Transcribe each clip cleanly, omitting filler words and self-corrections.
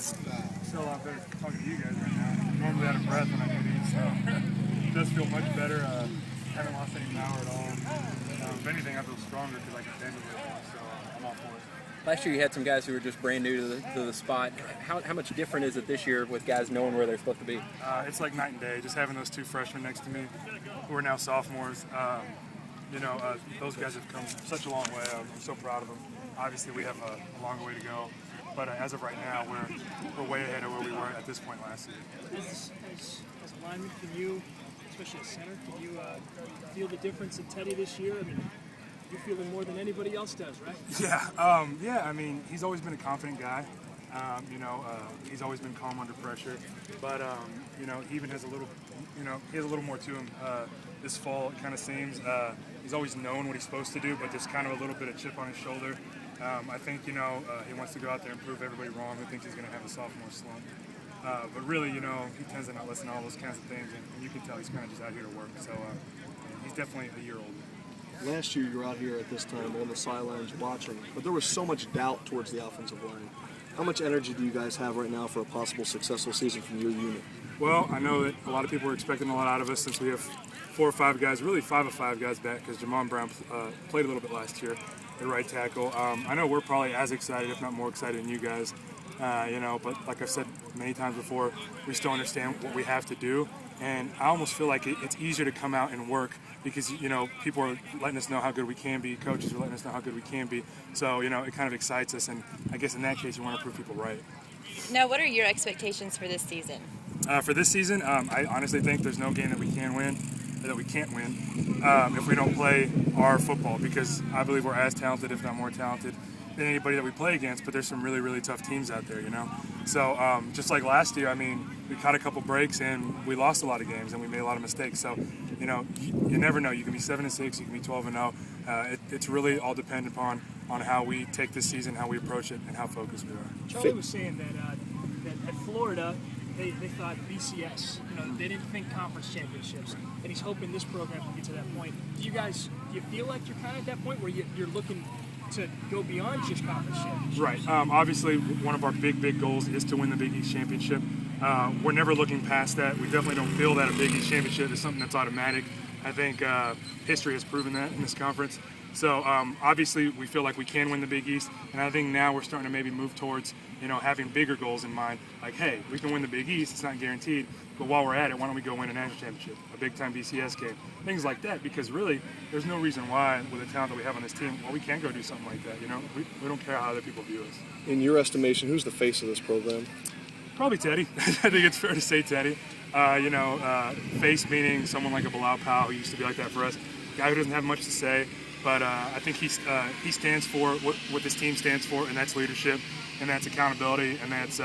still out there talking to you guys right now. I'm normally out of breath when I do these, so it does feel much better. Haven't lost any power at all. If anything, I feel stronger because I can bend a little more, so I'm all for it. Last year you had some guys who were just brand new to the spot. How much different is it this year with guys knowing where they're supposed to be? It's like night and day. Just having those two freshmen next to me who are now sophomores. Those guys have come such a long way. I'm so proud of them. Obviously, we have a long way to go, but as of right now, we're way ahead of where we were at this point last year. As a lineman, can you, especially a center, can you feel the difference in Teddy this year? I mean, you feel it more than anybody else does, right? Yeah. I mean, he's always been a confident guy. He's always been calm under pressure, but he even has a little, he has a little more to him. This fall, it kind of seems he's always known what he's supposed to do, but there's kind of a little bit of chip on his shoulder. I think he wants to go out there and prove everybody wrong who thinks he's going to have a sophomore slump. But really, he tends to not listen to all those kinds of things, and you can tell he's kind of just out here to work. So he's definitely a year older. Last year you were out here at this time on the sidelines watching, but there was so much doubt towards the offensive line. How much energy do you guys have right now for a possible successful season from your unit? Well, I know that a lot of people are expecting a lot out of us since we have 4 or 5 guys, really 5 of 5 guys back because Jamon Brown played a little bit last year at right tackle. I know we're probably as excited, if not more excited than you guys, but like I've said many times before, we still understand what we have to do. And I almost feel like it's easier to come out and work because, people are letting us know how good we can be. Coaches are letting us know how good we can be. So, it kind of excites us. And I guess in that case, you want to prove people right. Now, what are your expectations for this season? For this season, I honestly think there's no game that we can win, or that we can't win, if we don't play our football. Because I believe we're as talented, if not more talented, than anybody that we play against. But there's some really, really tough teams out there, So just like last year, we caught a couple breaks and we lost a lot of games and we made a lot of mistakes. So, you never know. You can be 7-6, you can be 12-0. It's really all dependent on how we take this season, how we approach it, and how focused we are. Charlie was saying that at Florida, they thought BCS. They didn't think conference championships, and he's hoping this program can get to that point. Do you feel like you're kind of at that point where you're looking to go beyond just conference championships? Right. Obviously, one of our big goals is to win the Big East championship. We're never looking past that. We definitely don't feel that a Big East championship is something that's automatic. I think history has proven that in this conference. So obviously, we feel like we can win the Big East, and I think now we're starting to maybe move towards having bigger goals in mind. Like, hey, we can win the Big East. It's not guaranteed, but while we're at it, why don't we go win a national championship, a big-time BCS game, things like that? Because really, there's no reason why, with the talent that we have on this team, we can't go do something like that. We don't care how other people view us. In your estimation, who's the face of this program? Probably Teddy. I think it's fair to say Teddy. Face meaning someone like a Bilal Powell who used to be like that for us. Guy who doesn't have much to say, but I think he stands for what this team stands for, and that's leadership, and that's accountability, and that's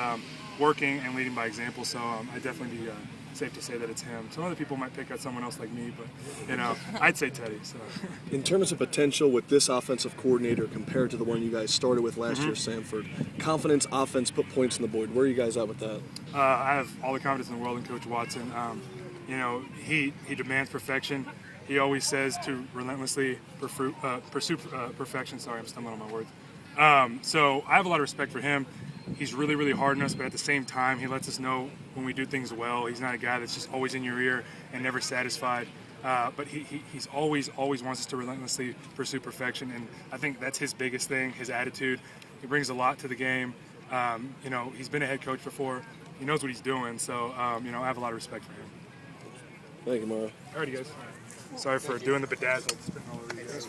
working and leading by example. So I'd definitely be safe to say that it's him. Some other people might pick out someone else like me, but I'd say Teddy. So. In terms of potential with this offensive coordinator compared to the one you guys started with last year, Sanford, confidence, offense, put points on the board. Where are you guys at with that? I have all the confidence in the world in Coach Watson. He demands perfection. He always says to relentlessly pursue perfection. Sorry, I'm stumbling on my words. So I have a lot of respect for him. He's really, really hard on us, but at the same time, he lets us know when we do things well. He's not a guy that's just always in your ear and never satisfied. But he's always wants us to relentlessly pursue perfection, and I think that's his biggest thing, his attitude. He brings a lot to the game. He's been a head coach before. He knows what he's doing, so I have a lot of respect for him. Thank you, Mario. Alrighty, guys. Sorry for doing the bedazzled, spitting all over you guys.